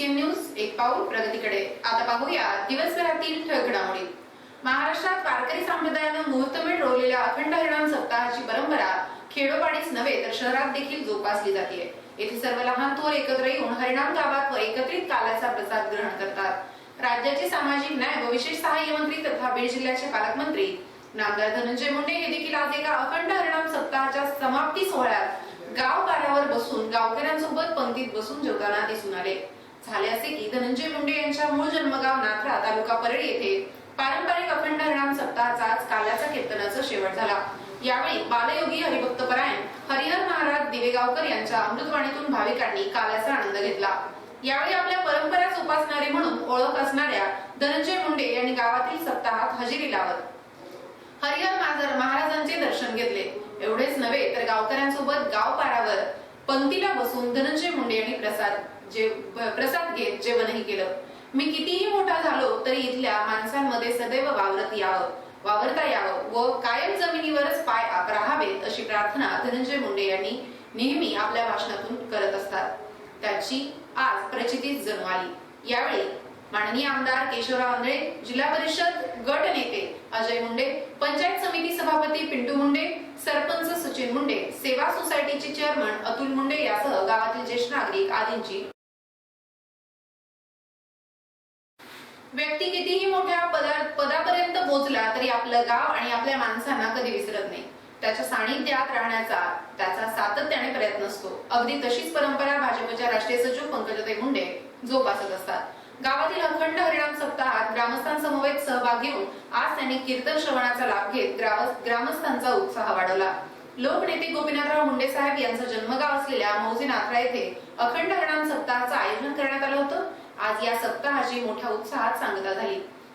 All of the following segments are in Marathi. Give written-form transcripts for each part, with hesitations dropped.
DCN न्यूज एक पाऊल प्रगतीकडे। आता पाहूया दिवसभरातील ठळक घडामोडी। महाराष्ट्रात वारकरी संप्रदायानं मुहूर्तमेढ रोवलेल्या अखंड हरिनाम सप्ताहाची परंपरा खेडोपाडीच नव्हे तर शहरात देखील जोपासली जाते। येथे सर्व लहान थोर एकत्र येऊन हरिनाम गावात व एकत्रित कालाचा प्रसाद ग्रहण करतात। राज्याचे सामाजिक न्याय व विशेष सहाय्य मंत्री तथा बीड जिल्ह्याचे पालकमंत्री नामदार धनंजय मुंडे हे देखील आज एका अखंड हरिनाम सप्ताहाच्या समाप्ती सोहळ्यात गाव पारावर बसून गावकऱ्यांसोबत पंक्तीत बसून जेवताना दिसून आले। झाले असे की धनंजय मुंडे यांच्या मूळ जन्मगाव नाथरा तालुका परळी येथे पारंपरिक अखंड हरिनाम सप्ताहाचा आज काल्याचा कीर्तनाचा शेवट झाला। यावेळी बालयोगी हरिभक्तपरायण हरिहर महाराज दिवेगावकर यांच्या अमृतवाणीतून भाविकांनी काल्याचा आनंद घेतला। यावेळी आपल्या परंपरा जोपासणारे म्हणून ओळख असणाऱ्या धनंजय मुंडे यांनी गावातील सप्ताहात हजेरी लावत हरिहर महाराजांचे दर्शन घेतले। एवढेच नव्हे तर गावकऱ्यांसोबत गाव पारावर पंक्तीला बसून धनंजय मुंडे यांनी प्रसाद घेत जेवणही केलं। मी कितीही मोठा झालो तरी इथल्या माणसांमध्ये सदैव वावरता यावं व कायम जमिनीवरच पाय राहावेत अशी प्रार्थना धनंजय मुंडे यांनी नेहमी आपल्या भाषणातून करत असतात। त्याची आज प्रचितीच जणू आली। यावेळी माननीय आमदार केशवराव आंधळे, जिल्हा परिषद गट नेते अजय मुंडे, पंचायत समिती सभापती पिंटू मुंडे, सरपंच सचिन मुंडे, सेवा सोसायटीचे चेअरमन अतुल मुंडे यासह गावातील ज्येष्ठ नागरिक आदींची व्यक्ती कितीही मोठ्या पदापर्यंत पोहोचला तरी आपलं गाव आणि आपल्या माणसांना कधी विसरत नाही। त्याच्या सानिध्यात राहण्याचा त्याचा सातत्याने प्रयत्न असतो। अगदी तशीच परंपरा भाजपच्या राष्ट्रीय सचिव पंकजाताई मुंडे जोपासत असतात। गावातील अखंड हरिनाम सप्ताहात ग्रामस्थांसमवेत सहभाग घेऊन आज त्यांनी कीर्तन श्रवणाचा लाभ घेत ग्रामस्थांचा उत्साह वाढवला। लोकनेते गोपीनाथराव मुंडे साहेब यांचं जन्मगाव असलेल्या मौजे नाथरा येथे अखंड हरिनाम सप्ताहाचं आयोजन करण्यात आलं होतं। आज या सप्ताहाची मोठ्या उत्साहात सांगता झाली।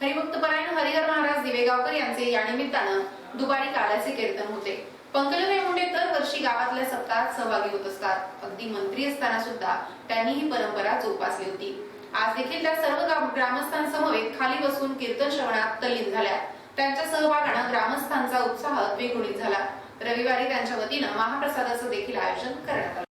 हरिभक्तपरायण हरिहर महाराज दिवेगावकर यांचे या निमित्तानं दुपारी काल्याचे कीर्तन होते। पंकजाताई मुंडे दरवर्षी गावातल्या सप्ताहात सहभागी होत असतात। अगदी मंत्री असताना सुद्धा त्यांनी ही परंपरा जोपासली होती। आज देखील त्या सर्व ग्रामस्थांसमवेत खाली बसून कीर्तन श्रवणात तल्लीन झाल्या। त्यांच्या सहभागानं ग्रामस्थांचा उत्साह द्विगुणित झाला। रविवारी त्यांच्या वतीनं महाप्रसादाचं देखील आयोजन करण्यात आलं।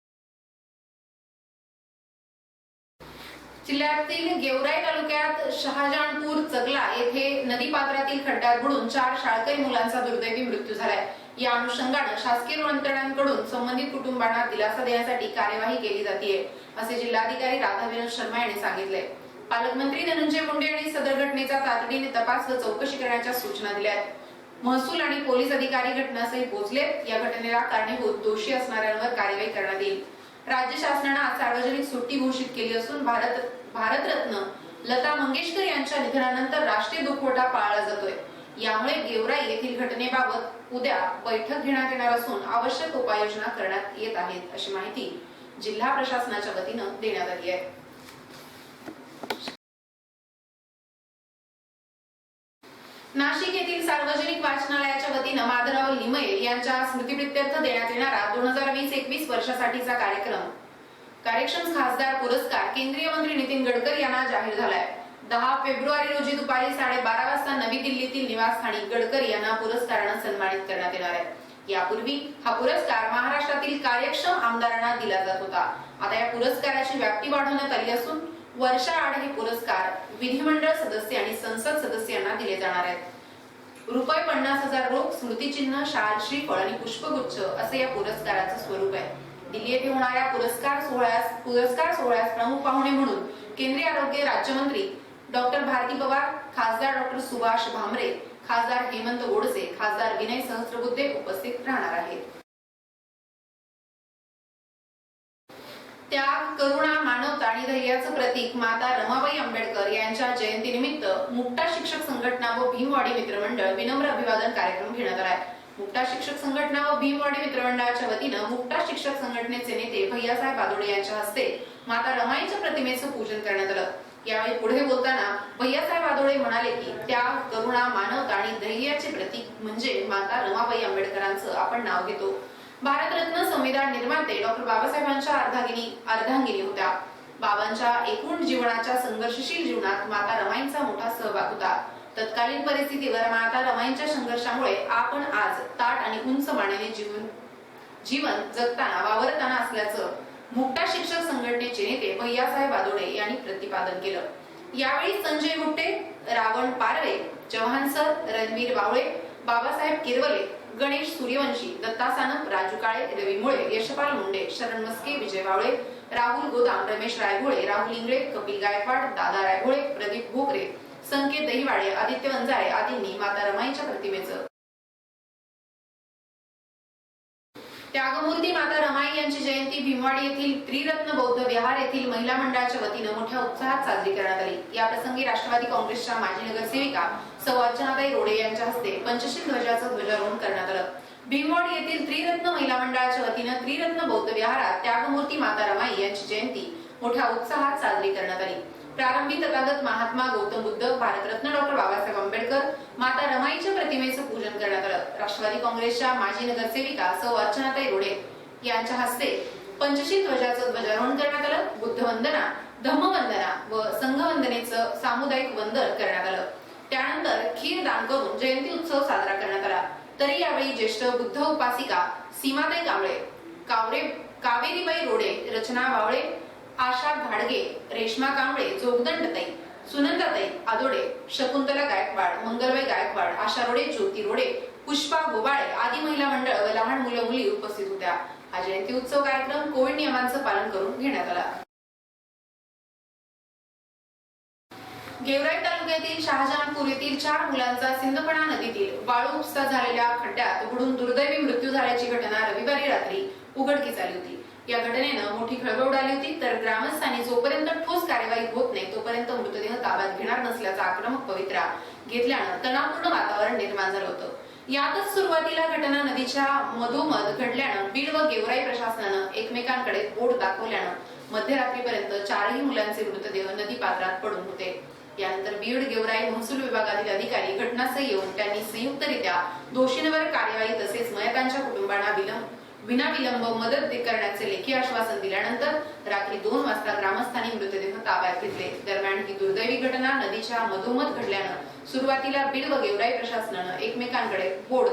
जिल्ह्यातील गेवराई तालुक्यात शहाजहानपूर चगला येथे नदी पात्रातील खड्ड्यात बुडून 4 शाळकरी मुलांचा दुर्दैवी मृत्यू झालाय। या अनुषंगाने शासकीय यंत्रणांकडून संबंधित कुटुंबांना दिलासा देण्यासाठी कार्यवाही केली जाते असे जिल्हाधिकारी राधाविनोद शर्मा यांनी सांगितले। पालकमंत्री धनंजय मुंडे यांनी सदर घटनेचा तातडीने तपास व चौकशी करण्याच्या सूचना दिल्या आहेत। महसूल आणि पोलीस अधिकारी घटनास्थळी पोहोचलेत। या घटनेला कारणीभूत दोषी असणाऱ्यांवर कार्यवाही करण्यात येईल। राज्य शासनाने आज सार्वजनिक सुट्टी घोषित केली असून भारतरत्न लता मंगेशकर यांच्या निधनानंतर राष्ट्रीय दुखवटा पाळला जातोय। यामुळे गेवराई येथील घटनेबाबत उद्या बैठक घेण्यात येणार असून आवश्यक उपाययोजना करण्यात येत आहेत अशी माहिती जिल्हा प्रशासनाच्या वतीनं देण्यात आली आहे। नाशिक येथील सार्वजनिक वाचनालयाच्या वतीनं माधवराव लिमये यांच्या स्मृतिप्रित्यर्थ देण्यात येणारा 2020-21 वर्षासाठीचा कार्यक्षम खासदार पुरस्कार केंद्रीय मंत्री नितीन गडकरी यांना जाहीर झालाय। 10 फेब्रुवारी रोजी दुपारी 12:30 वाजता नवी दिल्लीतील निवासस्थानी गडकरी यांना पुरस्काराने सन्मानित करण्यात येणार आहे। यापूर्वी हा पुरस्कार महाराष्ट्रातील कार्यक्षम आमदारांना दिला जात होता। आता या पुरस्काराची व्याप्ती वाढवण्यात आली असून वर्षाआड हे पुरस्कार विधिमंडळ सदस्य आणि संसद सदस्यांना दिले जाणार आहेत। ₹50,000 रोख, स्मृतिचिन्ह, शाल, श्रीफळ आणि पुष्पगुच्छ असे या पुरस्काराचं स्वरूप आहे। दिल्ली येथे होणाऱ्या पुरस्कार सोहळ्यास प्रमुख पाहुणे म्हणून केंद्रीय आरोग्य राज्यमंत्री डॉक्टर भारती पवार, खासदार डॉक्टर सुभाष भामरे, खासदार हेमंत गोडसे, खासदार विनय सहस्त्रबुद्धे उपस्थित राहणार आहेत। त्याग, करुणा, मानवता आणि धैर्याचं प्रतीक माता रमाबाई आंबेडकर यांच्या जयंतीनिमित्त मुक्ता शिक्षक संघटना व भीमवाडी मित्रमंडळ विनम्र अभिवादन कार्यक्रम घेण्यात आलाय। मुक्ता शिक्षक संघटना व भीमवाडी मित्रमंडळाच्या वतीनं मुक्ता शिक्षक संघटनेचे नेते भैयासाहेब बादोडे यांच्या हस्ते माता रमाईच्या प्रतिमेचं पूजन करण्यात आलं। यावेळी पुढे बोलताना भैयासाहेब बादोडे म्हणाले की त्याग, करुणा, मानवता आणि धैर्याचे प्रतीक म्हणजे माता रमाबाई आंबेडकरांचं आपण नाव घेतो। भारतरत्न संविधान निर्माते डॉक्टर बाबासाहेबांच्या अर्धांगिनी होत्या। बाबांच्या एकूण जीवनाच्या संघर्षशील जीवनात माता रमाईंचा मोठा सहभाग होता। तत्कालीन परिस्थितीवर माता रमाईंच्या संघर्षामुळे आपण आज ताठ आणि उंच मानेने जीवन जगताना वावरताना असल्याचं मुक्ता शिक्षक संघटनेचे नेते भैयासाहेब आदोडे यांनी प्रतिपादन केलं। यावेळी संजय गुट्टे, रावण पारवे, चव्हाण सर, रणवीर वावळे, बाबासाहेब किरवले, गणेश सूर्यवंशी, दत्ता सानप, राजू काळे, रवी मुळे, यशपाल मुंडे, शरण मस्के, विजय वावळे, राहुल गोदाम, रमेश रायघोळे, राहुल इंगळे, कपिल गायकवाड, दादा रायघोळे, प्रदीप भोकरे, संकेत दहिवाडे, आदित्य वंजारे आदींनी माता रमाईच्या प्रतिमेचं त्यागमूर्ती माता रमाई यांची जयंती भीमवाडी येथील त्रिरत्न बौद्ध विहार येथील महिला मंडळाच्या वतीने मोठ्या उत्साहात साजरी करण्यात आली। या प्रसंगी राष्ट्रवादी काँग्रेसच्या माजी नगरसेविका सौ अर्चनाताई रोडे यांच्या हस्ते पंचशील ध्वजाचं ध्वजारोहण करण्यात आलं। भीमवाडी येथील त्रिरत्न महिला मंडळाच्या वतीने त्रिरत्न बौद्ध विहारात त्यागमूर्ती माता रमाई यांची जयंती मोठ्या उत्साहात साजरी करण्यात आली। प्रारंभी तथागत महात्मा गौतम बुद्ध, भारतरत्न डॉक्टर बाबासाहेब आंबेडकर, माता रमाईच्या प्रतिमेचं पूजन करण्यात आलं। राष्ट्रवादी काँग्रेसच्या माजी नगरसेविका सौ अर्चनाताई रोडे यांच्या हस्ते पंचशील ध्वजाचं ध्वजारोहण करण्यात आलं। बुद्धवंदना, धम्मवंदना व संघवंदनेचं सामुदायिक वंदन करण्यात आलं। त्यानंतर खीर दान करून जयंती उत्सव साजरा करण्यात आला। तरी यावेळी ज्येष्ठ बुद्ध उपासिका सीमाताई कांबळे, कावेरीबाई रोडे, रचना वावळे, आशा घाडगे, रेश्मा कांबळे, जोगदंडताई, सुनंदाताई आदोडे, शकुंतला गायकवाड, मंगलबाई गायकवाड, आशा रोडे, ज्योती रोडे, पुष्पा गोबाळे आदी महिला मंडळ व लहान मुलं मुली उपस्थित होत्या। हा जयंती उत्सव कार्यक्रम कोविड नियमांचं पालन करून घेण्यात आला। गेवराई तालुक्यातील शहाजहानपूर येथील 4 मुलांचा सिंदफणा नदीतील वाळू उपसा झालेल्या खड्ड्यात बुडून दुर्दैवी मृत्यू झाल्याची घटना रविवारी रात्री उघडकीस आली होती। या घटनेनं मोठी खळबळ उडाली होती, तर ग्रामस्थांनी जोपर्यंत ठोस कार्यवाही होत नाही तोपर्यंत मृतदेह ताब्यात घेणार नसल्याचा आक्रमक पवित्रा घेतल्यानं तणावपूर्ण वातावरण निर्माण झालं होतं। यातच सुरुवातीला घटना नदीच्या मधोमध घडल्यानं बीड व गेवराई प्रशासनानं एकमेकांकडे बोट दाखवल्यानं मध्यरात्रीपर्यंत 4ही मुलांचे मृतदेह नदी पात्रात पडून होते। यानंतर बीड गेवराई महसूल विभागातील अधिकारी घटनास्थळी येऊन त्यांनी संयुक्तरित्या दोषींवर कार्यवाही तसेच मयतांच्या कुटुंबांना विनाविलंब मदत करण्याचे लेखी आश्वासन दिल्यानंतर रात्री 2 वाजता ग्रामस्थांनी मृतदेह ताब्यात घेतले। दरम्यान ही दुर्दैवी घटना नदीच्या मधोमध घडल्यानं सुरुवातीला बीड व गेवराई प्रशासनानं एकमेकांकडे बोट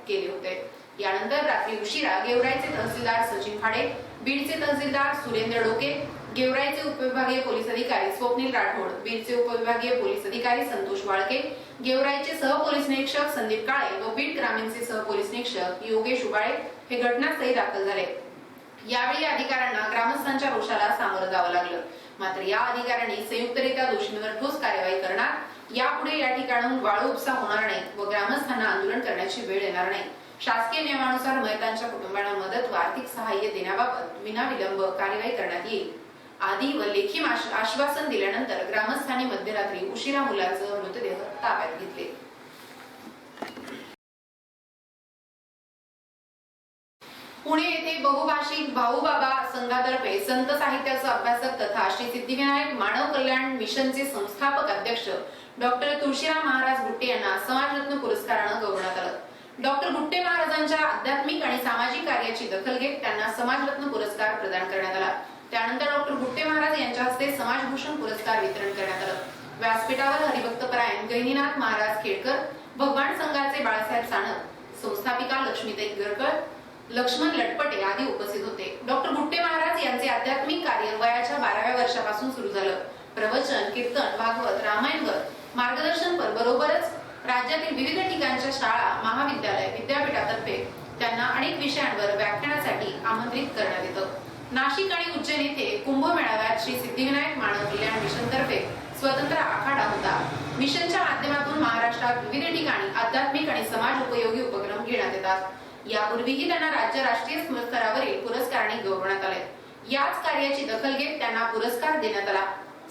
केले होते। यानंतर रात्री उशिरा गेवराईचे तहसीलदार सचिन खाडे, बीडचे तहसीलदार सुरेंद्र डोके, गेवराईचे उपविभागीय पोलीस अधिकारी स्वप्नील राठोड, बीडचे उपविभागीय पोलीस अधिकारी संतोष वाळके, गेवराईचे सहपोलीस निरीक्षक संदीप काळे व बीड ग्रामीणचे सहपोलीस निरीक्षक योगेश उबाळे हे घटनास्थळी दाखल झाले। यावेळी अधिकाऱ्यांना ग्रामस्थांच्या रोषाला सामोरं जावं लागलं। मात्र या अधिकाऱ्यांनी संयुक्तरित्या दोषींवर ठोस कार्यवाही करणार, यापुढे या ठिकाणाहून वाळू उपसा होणार नाही व ग्रामस्थांना आंदोलन करण्याची वेळ येणार नाही। शासकीय नियमानुसार मयतांच्या कुटुंबांना मदत व आर्थिक सहाय्य देण्याबाबत विनाविलंब कार्यवाही करण्यात येईल आदी व लेखी आश्वासन दिल्यानंतर ग्रामस्थांनी मध्यरात्री उशिरा मुलांचे मृतदेह ताब्यात घेतले। पुणे येथे बहुभाषिक भाऊबाबा संघातर्फे संत साहित्याचे अभ्यासक तथा श्री सिद्धिविनायक मानव कल्याण मिशनचे संस्थापक अध्यक्ष डॉक्टर तुळशीराम महाराज गुट्टे यांना समाजरत्न पुरस्काराने गौरवण्यात आलं। डॉक्टर गुट्टे महाराजांच्या आध्यात्मिक आणि सामाजिक कार्याची दखल घेत त्यांना समाजरत्न पुरस्कार प्रदान करण्यात आला। त्यानंतर डॉक्टर गुट्टे महाराज यांच्या हस्ते समाजभूषण पुरस्कार वितरण करण्यात आलं। व्यासपीठावर हरिभक्तपरायण गहिनीनाथ महाराज खेडकर, भगवान संघाचे बाळासाहेब सानप, संस्थापिका लक्ष्मीताई गरकळ, लक्ष्मण लटपटे आदी उपस्थित होते। डॉक्टर गुट्टे महाराज यांचे आध्यात्मिक कार्य वयाच्या 12व्या वर्षापासून सुरू झालं। प्रवचन, कीर्तन, भागवत, रामायणवर मार्गदर्शन बरोबरच राज्यातील विविध ठिकाणच्या शाळा, महाविद्यालय, विद्यापीठातर्फे त्यांना अनेक विषयांवर व्याख्यानासाठी आमंत्रित करण्यात येतं। नाशिक आणि उज्जैन येथे कुंभ मेळाव्यात श्री सिद्धिविनायक मानव कल्याण मिशन तर्फे स्वतंत्र आखाडा होता। मिशनच्या माध्यमातून महाराष्ट्रात विविध ठिकाणी आध्यात्मिक आणि समाज उपयोगी उपक्रम घेण्यात येतात। यापूर्वीही त्यांना राज्य राष्ट्रीय स्तरावरील पुरस्काराने गौरवण्यात आले। याच कार्याची दखल घेत त्यांना पुरस्कार देण्यात आला।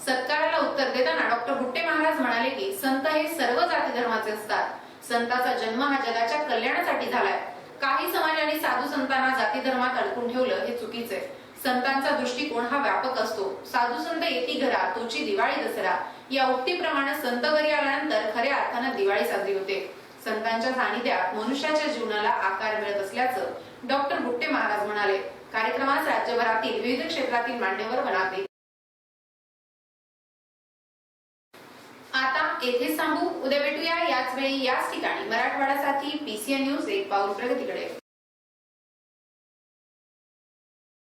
सत्काराला उत्तर देताना डॉक्टर गुट्टे महाराज म्हणाले की संत हे सर्व जाती धर्माचे असतात। संताचा जन्म हा जगाच्या कल्याणासाठी झालाय। काही समाजाने साधू संतांना जाती धर्मात अडकून ठेवलं हे चुकीचे। संतांचा दृष्टिकोन हा व्यापक असतो। साधू संत येती घरा तोची दिवाळी दसरा या उक्तीप्रमाणे संत घरी आल्यानंतर खऱ्या अर्थाने दिवाळी साजरी होते। संतांच्या सानिध्यात मनुष्याच्या जीवनाला आकार मिळत असल्याचं डॉक्टर गुट्टे महाराज म्हणाले। कार्यक्रमात राज्यभरातील विविध क्षेत्रातील मान्यवर व नागरिक आता येथे थांबू। उद्या भेटूया याच वेळी याच ठिकाणी। मराठवाडासाठी PCN न्यूज एक पाऊल प्रगतीकडे।